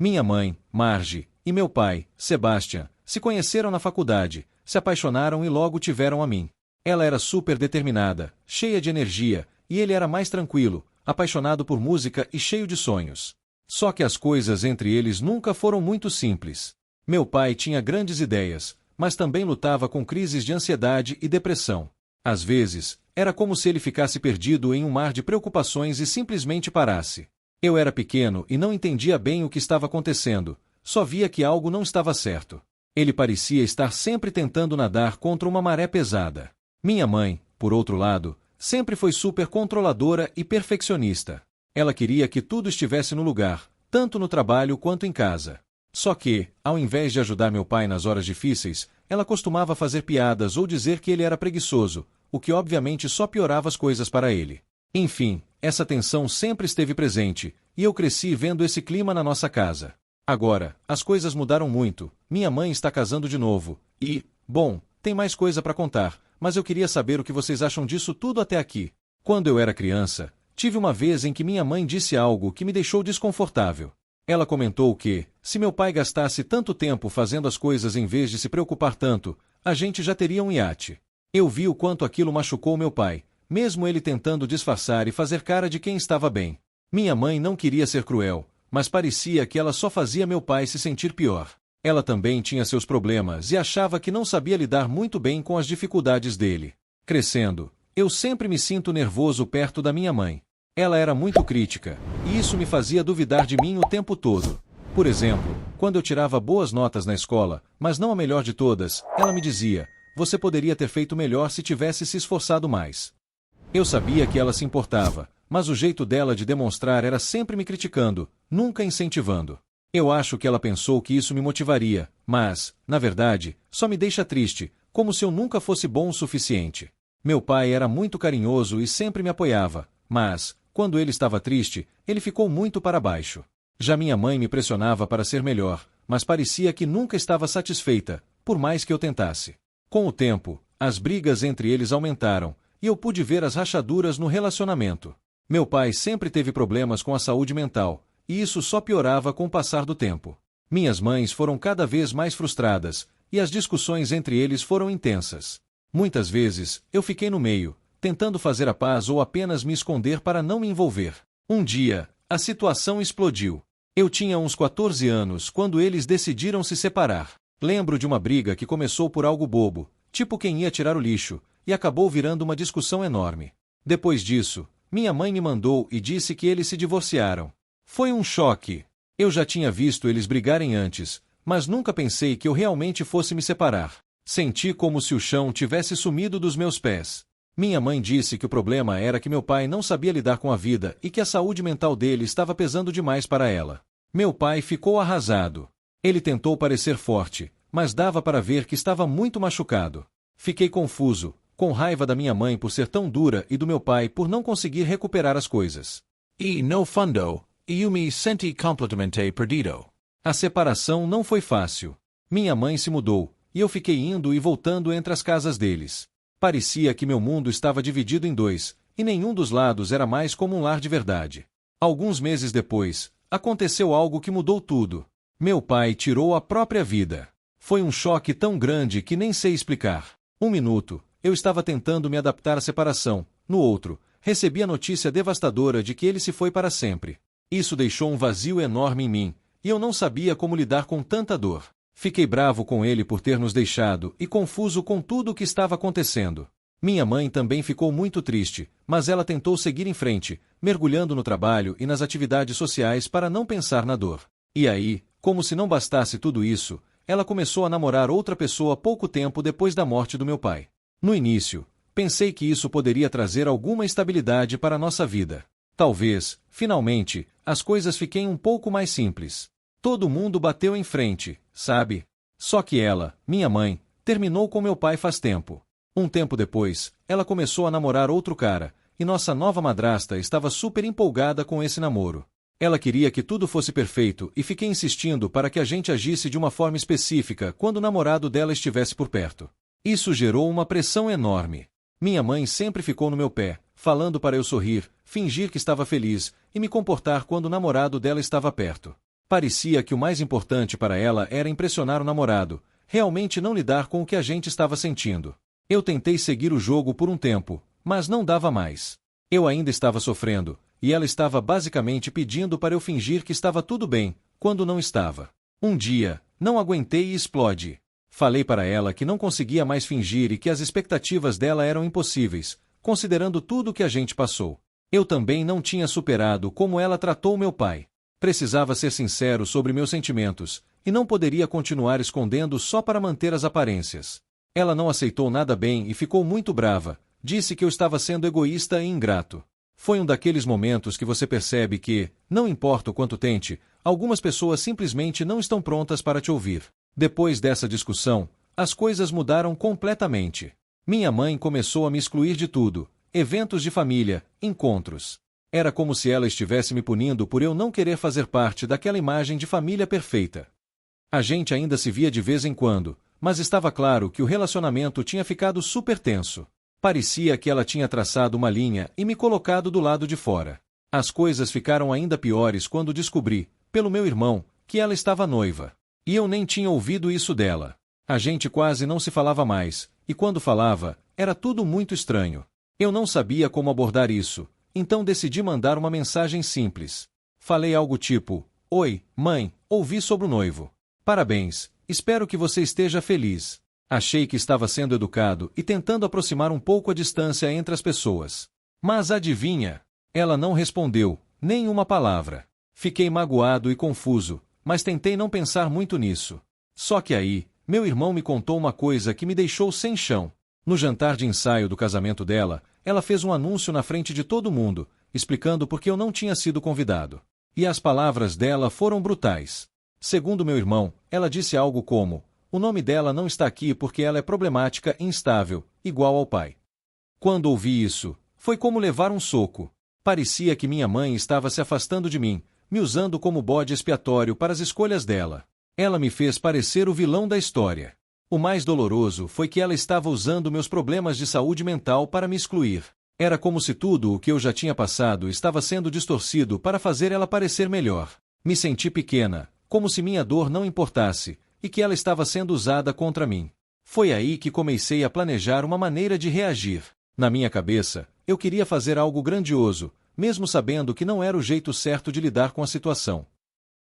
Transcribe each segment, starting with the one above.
Minha mãe, Marge, e meu pai, Sebastian, se conheceram na faculdade, se apaixonaram e logo tiveram a mim. Ela era super determinada, cheia de energia, e ele era mais tranquilo, apaixonado por música e cheio de sonhos. Só que as coisas entre eles nunca foram muito simples. Meu pai tinha grandes ideias, mas também lutava com crises de ansiedade e depressão. Às vezes, era como se ele ficasse perdido em um mar de preocupações e simplesmente parasse. Eu era pequeno e não entendia bem o que estava acontecendo, só via que algo não estava certo. Ele parecia estar sempre tentando nadar contra uma maré pesada. Minha mãe, por outro lado, sempre foi super controladora e perfeccionista. Ela queria que tudo estivesse no lugar, tanto no trabalho quanto em casa. Só que, ao invés de ajudar meu pai nas horas difíceis, ela costumava fazer piadas ou dizer que ele era preguiçoso, o que obviamente só piorava as coisas para ele. Enfim, essa tensão sempre esteve presente, e eu cresci vendo esse clima na nossa casa. Agora, as coisas mudaram muito, minha mãe está casando de novo, e, bom, tem mais coisa para contar, mas eu queria saber o que vocês acham disso tudo até aqui. Quando eu era criança, tive uma vez em que minha mãe disse algo que me deixou desconfortável. Ela comentou que, se meu pai gastasse tanto tempo fazendo as coisas em vez de se preocupar tanto, a gente já teria um iate. Eu vi o quanto aquilo machucou meu pai, mesmo ele tentando disfarçar e fazer cara de quem estava bem. Minha mãe não queria ser cruel, mas parecia que ela só fazia meu pai se sentir pior. Ela também tinha seus problemas e achava que não sabia lidar muito bem com as dificuldades dele. Crescendo, eu sempre me sinto nervoso perto da minha mãe. Ela era muito crítica, e isso me fazia duvidar de mim o tempo todo. Por exemplo, quando eu tirava boas notas na escola, mas não a melhor de todas, ela me dizia: "Você poderia ter feito melhor se tivesse se esforçado mais." Eu sabia que ela se importava, mas o jeito dela de demonstrar era sempre me criticando, nunca incentivando. Eu acho que ela pensou que isso me motivaria, mas, na verdade, só me deixa triste, como se eu nunca fosse bom o suficiente. Meu pai era muito carinhoso e sempre me apoiava, mas, quando ele estava triste, ele ficou muito para baixo. Já minha mãe me pressionava para ser melhor, mas parecia que nunca estava satisfeita, por mais que eu tentasse. Com o tempo, as brigas entre eles aumentaram, e eu pude ver as rachaduras no relacionamento. Meu pai sempre teve problemas com a saúde mental, e isso só piorava com o passar do tempo. Minhas mães foram cada vez mais frustradas, e as discussões entre eles foram intensas. Muitas vezes, eu fiquei no meio, tentando fazer a paz ou apenas me esconder para não me envolver. Um dia, a situação explodiu. Eu tinha uns 14 anos quando eles decidiram se separar. Lembro de uma briga que começou por algo bobo, tipo quem ia tirar o lixo, e acabou virando uma discussão enorme. Depois disso, minha mãe me mandou e disse que eles se divorciaram. Foi um choque. Eu já tinha visto eles brigarem antes, mas nunca pensei que eu realmente fosse me separar. Senti como se o chão tivesse sumido dos meus pés. Minha mãe disse que o problema era que meu pai não sabia lidar com a vida e que a saúde mental dele estava pesando demais para ela. Meu pai ficou arrasado. Ele tentou parecer forte, mas dava para ver que estava muito machucado. Fiquei confuso, com raiva da minha mãe por ser tão dura e do meu pai por não conseguir recuperar as coisas. E no fundo, eu me senti completamente perdido. A separação não foi fácil. Minha mãe se mudou, e eu fiquei indo e voltando entre as casas deles. Parecia que meu mundo estava dividido em dois, e nenhum dos lados era mais como um lar de verdade. Alguns meses depois, aconteceu algo que mudou tudo. Meu pai tirou a própria vida. Foi um choque tão grande que nem sei explicar. Um minuto, eu estava tentando me adaptar à separação. No outro, recebi a notícia devastadora de que ele se foi para sempre. Isso deixou um vazio enorme em mim, e eu não sabia como lidar com tanta dor. Fiquei bravo com ele por ter nos deixado e confuso com tudo o que estava acontecendo. Minha mãe também ficou muito triste, mas ela tentou seguir em frente, mergulhando no trabalho e nas atividades sociais para não pensar na dor. E aí, como se não bastasse tudo isso, ela começou a namorar outra pessoa pouco tempo depois da morte do meu pai. No início, pensei que isso poderia trazer alguma estabilidade para a nossa vida. Talvez, finalmente, as coisas fiquem um pouco mais simples. Todo mundo bateu em frente, sabe? Só que ela, minha mãe, terminou com meu pai faz tempo. Um tempo depois, ela começou a namorar outro cara, e nossa nova madrasta estava super empolgada com esse namoro. Ela queria que tudo fosse perfeito e fiquei insistindo para que a gente agisse de uma forma específica quando o namorado dela estivesse por perto. Isso gerou uma pressão enorme. Minha mãe sempre ficou no meu pé, falando para eu sorrir, fingir que estava feliz e me comportar quando o namorado dela estava perto. Parecia que o mais importante para ela era impressionar o namorado, realmente não lidar com o que a gente estava sentindo. Eu tentei seguir o jogo por um tempo, mas não dava mais. Eu ainda estava sofrendo, e ela estava basicamente pedindo para eu fingir que estava tudo bem, quando não estava. Um dia, não aguentei e explodi. Falei para ela que não conseguia mais fingir e que as expectativas dela eram impossíveis, considerando tudo o que a gente passou. Eu também não tinha superado como ela tratou meu pai. Precisava ser sincero sobre meus sentimentos, e não poderia continuar escondendo só para manter as aparências. Ela não aceitou nada bem e ficou muito brava, disse que eu estava sendo egoísta e ingrato. Foi um daqueles momentos que você percebe que, não importa o quanto tente, algumas pessoas simplesmente não estão prontas para te ouvir. Depois dessa discussão, as coisas mudaram completamente. Minha mãe começou a me excluir de tudo, eventos de família, encontros. Era como se ela estivesse me punindo por eu não querer fazer parte daquela imagem de família perfeita. A gente ainda se via de vez em quando, mas estava claro que o relacionamento tinha ficado super tenso. Parecia que ela tinha traçado uma linha e me colocado do lado de fora. As coisas ficaram ainda piores quando descobri, pelo meu irmão, que ela estava noiva. E eu nem tinha ouvido isso dela. A gente quase não se falava mais, e quando falava, era tudo muito estranho. Eu não sabia como abordar isso, então decidi mandar uma mensagem simples. Falei algo tipo: "Oi, mãe, ouvi sobre o noivo. Parabéns, espero que você esteja feliz." Achei que estava sendo educado e tentando aproximar um pouco a distância entre as pessoas. Mas adivinha? Ela não respondeu, nem uma palavra. Fiquei magoado e confuso, mas tentei não pensar muito nisso. Só que aí, meu irmão me contou uma coisa que me deixou sem chão. No jantar de ensaio do casamento dela, ela fez um anúncio na frente de todo mundo, explicando por que eu não tinha sido convidado. E as palavras dela foram brutais. Segundo meu irmão, ela disse algo como: "O nome dela não está aqui porque ela é problemática e instável, igual ao pai." Quando ouvi isso, foi como levar um soco. Parecia que minha mãe estava se afastando de mim, me usando como bode expiatório para as escolhas dela. Ela me fez parecer o vilão da história. O mais doloroso foi que ela estava usando meus problemas de saúde mental para me excluir. Era como se tudo o que eu já tinha passado estava sendo distorcido para fazer ela parecer melhor. Me senti pequena, como se minha dor não importasse, e que ela estava sendo usada contra mim. Foi aí que comecei a planejar uma maneira de reagir. Na minha cabeça, eu queria fazer algo grandioso, mesmo sabendo que não era o jeito certo de lidar com a situação.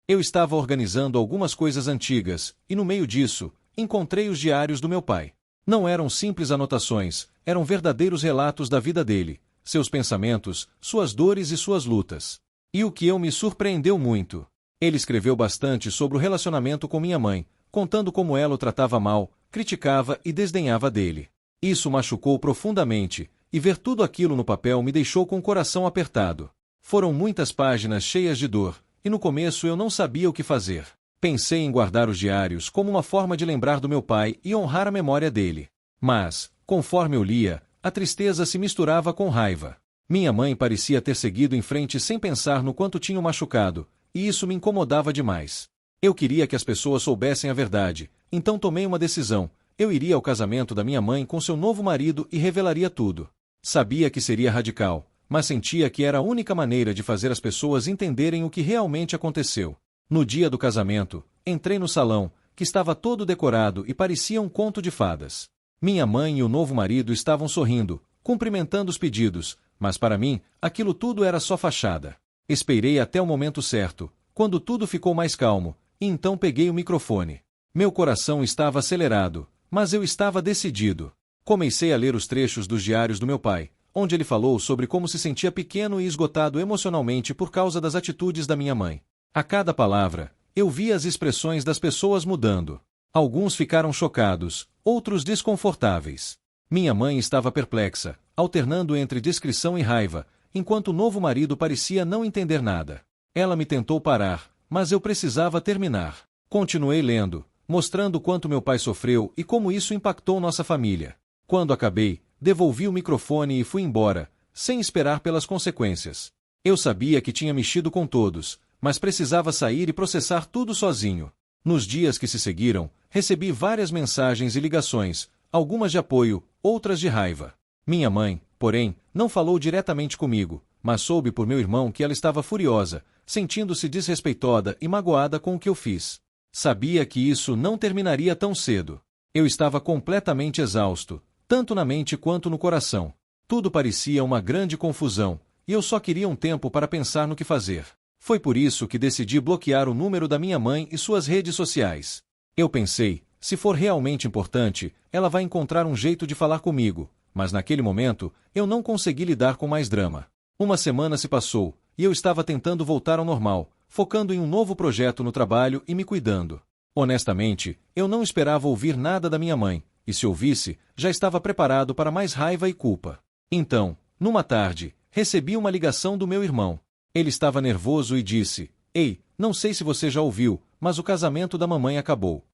Eu estava organizando algumas coisas antigas, e no meio disso, encontrei os diários do meu pai. Não eram simples anotações, eram verdadeiros relatos da vida dele, seus pensamentos, suas dores e suas lutas. E o que eu me surpreendeu muito. Ele escreveu bastante sobre o relacionamento com minha mãe, contando como ela o tratava mal, criticava e desdenhava dele. Isso machucou profundamente, e ver tudo aquilo no papel me deixou com o coração apertado. Foram muitas páginas cheias de dor, e no começo eu não sabia o que fazer. Pensei em guardar os diários como uma forma de lembrar do meu pai e honrar a memória dele. Mas, conforme eu lia, a tristeza se misturava com raiva. Minha mãe parecia ter seguido em frente sem pensar no quanto tinham machucado, e isso me incomodava demais. Eu queria que as pessoas soubessem a verdade, então tomei uma decisão. Eu iria ao casamento da minha mãe com seu novo marido e revelaria tudo. Sabia que seria radical, mas sentia que era a única maneira de fazer as pessoas entenderem o que realmente aconteceu. No dia do casamento, entrei no salão, que estava todo decorado e parecia um conto de fadas. Minha mãe e o novo marido estavam sorrindo, cumprimentando os pedidos, mas para mim, aquilo tudo era só fachada. Esperei até o momento certo, quando tudo ficou mais calmo, e então peguei o microfone. Meu coração estava acelerado, mas eu estava decidido. Comecei a ler os trechos dos diários do meu pai, onde ele falou sobre como se sentia pequeno e esgotado emocionalmente por causa das atitudes da minha mãe. A cada palavra, eu via as expressões das pessoas mudando. Alguns ficaram chocados, outros desconfortáveis. Minha mãe estava perplexa, alternando entre descrição e raiva, enquanto o novo marido parecia não entender nada. Ela me tentou parar, mas eu precisava terminar. Continuei lendo, mostrando quanto meu pai sofreu e como isso impactou nossa família. Quando acabei, devolvi o microfone e fui embora, sem esperar pelas consequências. Eu sabia que tinha mexido com todos, mas precisava sair e processar tudo sozinho. Nos dias que se seguiram, recebi várias mensagens e ligações, algumas de apoio, outras de raiva. Minha mãe, porém, não falou diretamente comigo, mas soube por meu irmão que ela estava furiosa, sentindo-se desrespeitosa e magoada com o que eu fiz. Sabia que isso não terminaria tão cedo. Eu estava completamente exausto, tanto na mente quanto no coração. Tudo parecia uma grande confusão, e eu só queria um tempo para pensar no que fazer. Foi por isso que decidi bloquear o número da minha mãe e suas redes sociais. Eu pensei, se for realmente importante, ela vai encontrar um jeito de falar comigo, mas naquele momento, eu não consegui lidar com mais drama. Uma semana se passou, e eu estava tentando voltar ao normal, focando em um novo projeto no trabalho e me cuidando. Honestamente, eu não esperava ouvir nada da minha mãe, e se ouvisse, já estava preparado para mais raiva e culpa. Então, numa tarde, recebi uma ligação do meu irmão. Ele estava nervoso e disse: "Ei, não sei se você já ouviu, mas o casamento da mamãe acabou."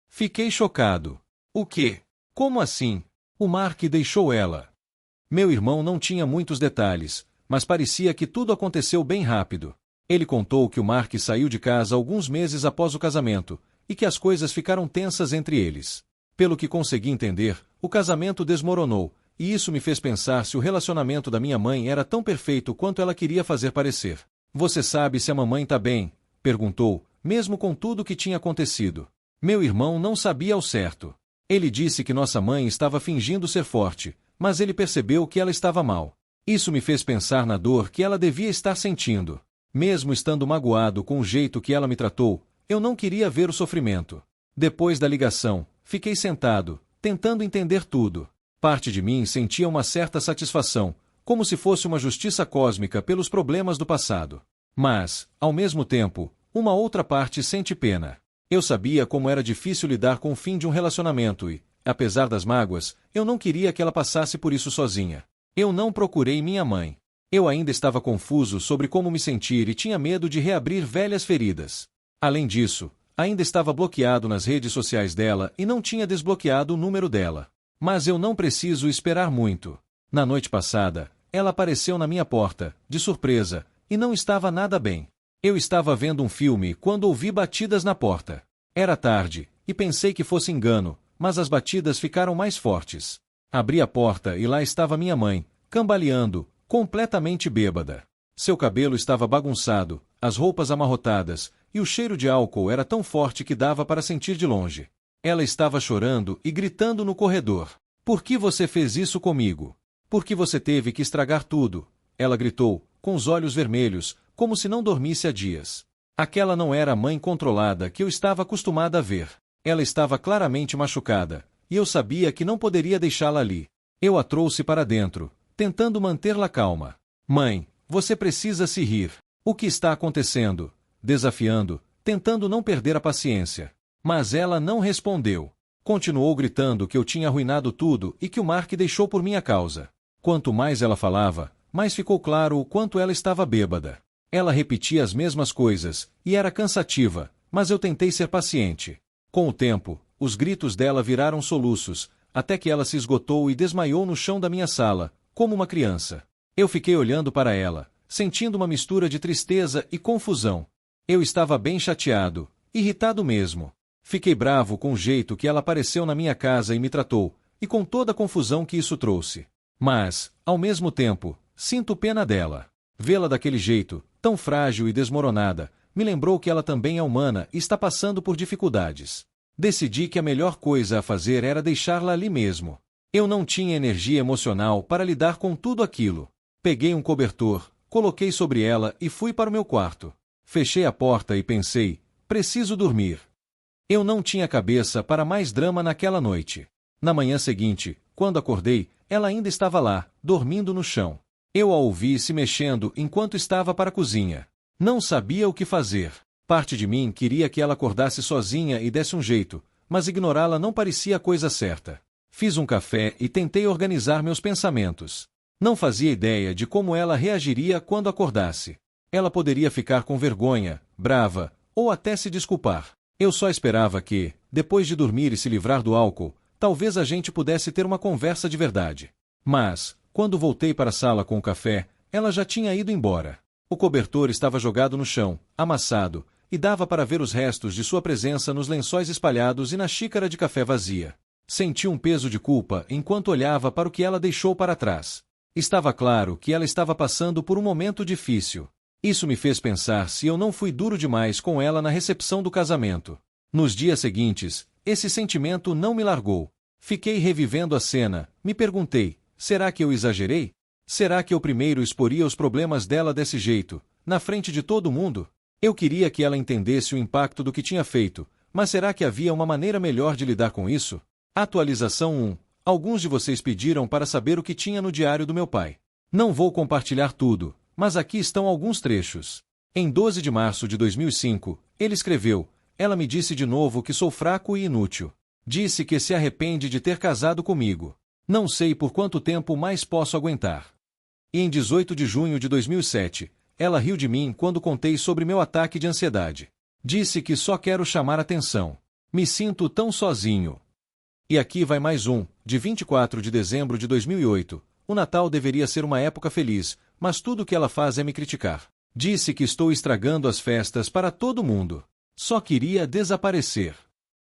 Fiquei chocado. O quê? Como assim? O Mark deixou ela. Meu irmão não tinha muitos detalhes, mas parecia que tudo aconteceu bem rápido. Ele contou que o Mark saiu de casa alguns meses após o casamento, e que as coisas ficaram tensas entre eles. Pelo que consegui entender, o casamento desmoronou, e isso me fez pensar se o relacionamento da minha mãe era tão perfeito quanto ela queria fazer parecer. "Você sabe se a mamãe tá bem?" perguntou, mesmo com tudo o que tinha acontecido. Meu irmão não sabia ao certo. Ele disse que nossa mãe estava fingindo ser forte, mas ele percebeu que ela estava mal. Isso me fez pensar na dor que ela devia estar sentindo. Mesmo estando magoado com o jeito que ela me tratou, eu não queria ver o sofrimento. Depois da ligação, fiquei sentado, tentando entender tudo. Parte de mim sentia uma certa satisfação, como se fosse uma justiça cósmica pelos problemas do passado. Mas, ao mesmo tempo, uma outra parte sente pena. Eu sabia como era difícil lidar com o fim de um relacionamento e, apesar das mágoas, eu não queria que ela passasse por isso sozinha. Eu não procurei minha mãe. Eu ainda estava confuso sobre como me sentir e tinha medo de reabrir velhas feridas. Além disso, ainda estava bloqueado nas redes sociais dela e não tinha desbloqueado o número dela. Mas eu não preciso esperar muito. Na noite passada, ela apareceu na minha porta, de surpresa, e não estava nada bem. Eu estava vendo um filme quando ouvi batidas na porta. Era tarde, e pensei que fosse engano, mas as batidas ficaram mais fortes. Abri a porta e lá estava minha mãe, cambaleando, completamente bêbada. Seu cabelo estava bagunçado, as roupas amarrotadas, e o cheiro de álcool era tão forte que dava para sentir de longe. Ela estava chorando e gritando no corredor. "Por que você fez isso comigo? Por que você teve que estragar tudo?" Ela gritou, com os olhos vermelhos, como se não dormisse há dias. Aquela não era a mãe controlada que eu estava acostumada a ver. Ela estava claramente machucada, e eu sabia que não poderia deixá-la ali. Eu a trouxe para dentro, tentando mantê-la calma. "Mãe, você precisa se rir. O que está acontecendo?" Desafiando, tentando não perder a paciência. Mas ela não respondeu. Continuou gritando que eu tinha arruinado tudo e que o Mark deixou por minha causa. Quanto mais ela falava, mais ficou claro o quanto ela estava bêbada. Ela repetia as mesmas coisas, e era cansativa, mas eu tentei ser paciente. Com o tempo, os gritos dela viraram soluços, até que ela se esgotou e desmaiou no chão da minha sala, como uma criança. Eu fiquei olhando para ela, sentindo uma mistura de tristeza e confusão. Eu estava bem chateado, irritado mesmo. Fiquei bravo com o jeito que ela apareceu na minha casa e me tratou, e com toda a confusão que isso trouxe. Mas, ao mesmo tempo, sinto pena dela. Vê-la daquele jeito, tão frágil e desmoronada, me lembrou que ela também é humana e está passando por dificuldades. Decidi que a melhor coisa a fazer era deixá-la ali mesmo. Eu não tinha energia emocional para lidar com tudo aquilo. Peguei um cobertor, coloquei sobre ela e fui para o meu quarto. Fechei a porta e pensei, preciso dormir. Eu não tinha cabeça para mais drama naquela noite. Na manhã seguinte, quando acordei, ela ainda estava lá, dormindo no chão. Eu a ouvi se mexendo enquanto estava para a cozinha. Não sabia o que fazer. Parte de mim queria que ela acordasse sozinha e desse um jeito, mas ignorá-la não parecia a coisa certa. Fiz um café e tentei organizar meus pensamentos. Não fazia ideia de como ela reagiria quando acordasse. Ela poderia ficar com vergonha, brava, ou até se desculpar. Eu só esperava que, depois de dormir e se livrar do álcool, talvez a gente pudesse ter uma conversa de verdade. Mas, quando voltei para a sala com o café, ela já tinha ido embora. O cobertor estava jogado no chão, amassado, e dava para ver os restos de sua presença nos lençóis espalhados e na xícara de café vazia. Senti um peso de culpa enquanto olhava para o que ela deixou para trás. Estava claro que ela estava passando por um momento difícil. Isso me fez pensar se eu não fui duro demais com ela na recepção do casamento. Nos dias seguintes, esse sentimento não me largou. Fiquei revivendo a cena, me perguntei, será que eu exagerei? Será que eu primeiro exporia os problemas dela desse jeito, na frente de todo mundo? Eu queria que ela entendesse o impacto do que tinha feito, mas será que havia uma maneira melhor de lidar com isso? Atualização 1. Alguns de vocês pediram para saber o que tinha no diário do meu pai. Não vou compartilhar tudo, mas aqui estão alguns trechos. Em 12 de março de 2005, ele escreveu: ela me disse de novo que sou fraco e inútil. Disse que se arrepende de ter casado comigo. Não sei por quanto tempo mais posso aguentar. E em 18 de junho de 2007, ela riu de mim quando contei sobre meu ataque de ansiedade. Disse que só quero chamar atenção. Me sinto tão sozinho. E aqui vai mais um, de 24 de dezembro de 2008. O Natal deveria ser uma época feliz, mas tudo que ela faz é me criticar. Disse que estou estragando as festas para todo mundo. Só queria desaparecer.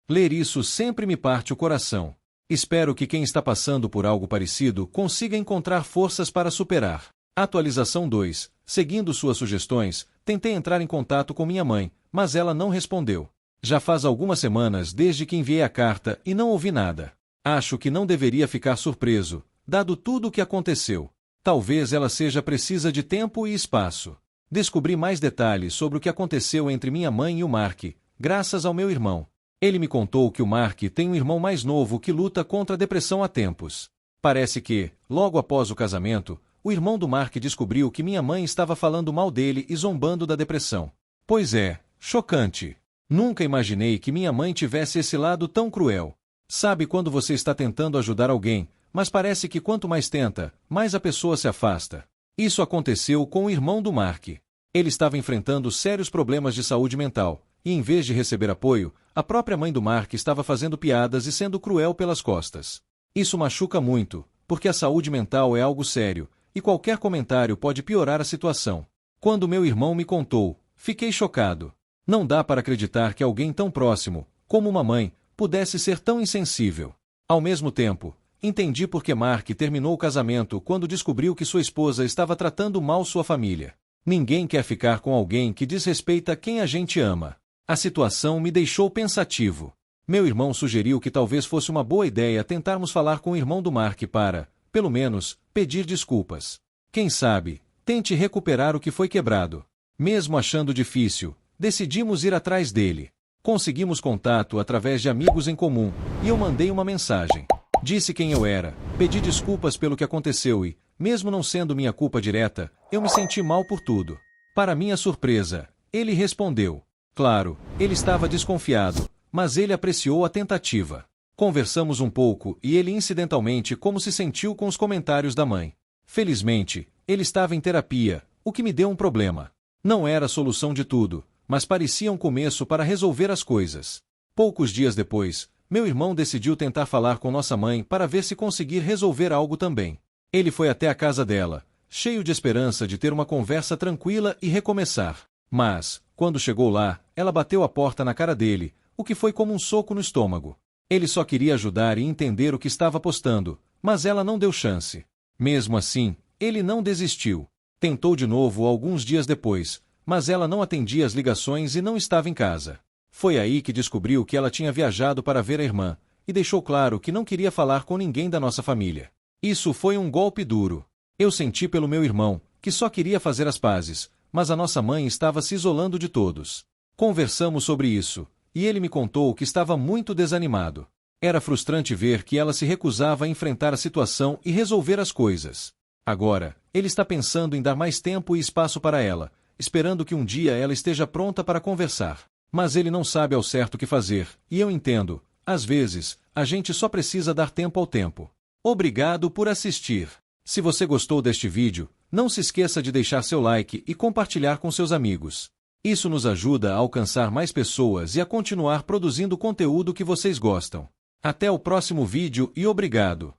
Ler isso sempre me parte o coração. Espero que quem está passando por algo parecido consiga encontrar forças para superar. Atualização 2. Seguindo suas sugestões, tentei entrar em contato com minha mãe, mas ela não respondeu. Já faz algumas semanas desde que enviei a carta e não ouvi nada. Acho que não deveria ficar surpreso, dado tudo o que aconteceu. Talvez ela seja precisa de tempo e espaço. Descobri mais detalhes sobre o que aconteceu entre minha mãe e o Mark, graças ao meu irmão. Ele me contou que o Mark tem um irmão mais novo que luta contra a depressão há tempos. Parece que, logo após o casamento, o irmão do Mark descobriu que minha mãe estava falando mal dele e zombando da depressão. Pois é, chocante. Nunca imaginei que minha mãe tivesse esse lado tão cruel. Sabe quando você está tentando ajudar alguém, mas parece que quanto mais tenta, mais a pessoa se afasta. Isso aconteceu com o irmão do Mark. Ele estava enfrentando sérios problemas de saúde mental, e em vez de receber apoio, a própria mãe do Mark estava fazendo piadas e sendo cruel pelas costas. Isso machuca muito, porque a saúde mental é algo sério, e qualquer comentário pode piorar a situação. Quando meu irmão me contou, fiquei chocado. Não dá para acreditar que alguém tão próximo, como uma mãe, pudesse ser tão insensível. Ao mesmo tempo, entendi por que Mark terminou o casamento quando descobriu que sua esposa estava tratando mal sua família. Ninguém quer ficar com alguém que desrespeita quem a gente ama. A situação me deixou pensativo. Meu irmão sugeriu que talvez fosse uma boa ideia tentarmos falar com o irmão do Mark para, pelo menos, pedir desculpas. Quem sabe, tente recuperar o que foi quebrado. Mesmo achando difícil, decidimos ir atrás dele. Conseguimos contato através de amigos em comum, e eu mandei uma mensagem. Disse quem eu era, pedi desculpas pelo que aconteceu e, mesmo não sendo minha culpa direta, eu me senti mal por tudo. Para minha surpresa, ele respondeu. Claro, ele estava desconfiado, mas ele apreciou a tentativa. Conversamos um pouco e ele incidentalmente como se sentiu com os comentários da mãe. Felizmente, ele estava em terapia, o que me deu um problema. Não era a solução de tudo, mas parecia um começo para resolver as coisas. Poucos dias depois, meu irmão decidiu tentar falar com nossa mãe para ver se conseguir resolver algo também. Ele foi até a casa dela, cheio de esperança de ter uma conversa tranquila e recomeçar. Mas, quando chegou lá, ela bateu a porta na cara dele, o que foi como um soco no estômago. Ele só queria ajudar e entender o que estava apostando, mas ela não deu chance. Mesmo assim, ele não desistiu. Tentou de novo alguns dias depois, mas ela não atendia as ligações e não estava em casa. Foi aí que descobriu que ela tinha viajado para ver a irmã, e deixou claro que não queria falar com ninguém da nossa família. Isso foi um golpe duro. Eu senti pelo meu irmão, que só queria fazer as pazes, mas a nossa mãe estava se isolando de todos. Conversamos sobre isso, e ele me contou que estava muito desanimado. Era frustrante ver que ela se recusava a enfrentar a situação e resolver as coisas. Agora, ele está pensando em dar mais tempo e espaço para ela, esperando que um dia ela esteja pronta para conversar. Mas ele não sabe ao certo o que fazer, e eu entendo, às vezes, a gente só precisa dar tempo ao tempo. Obrigado por assistir. Se você gostou deste vídeo, não se esqueça de deixar seu like e compartilhar com seus amigos. Isso nos ajuda a alcançar mais pessoas e a continuar produzindo conteúdo que vocês gostam. Até o próximo vídeo e obrigado!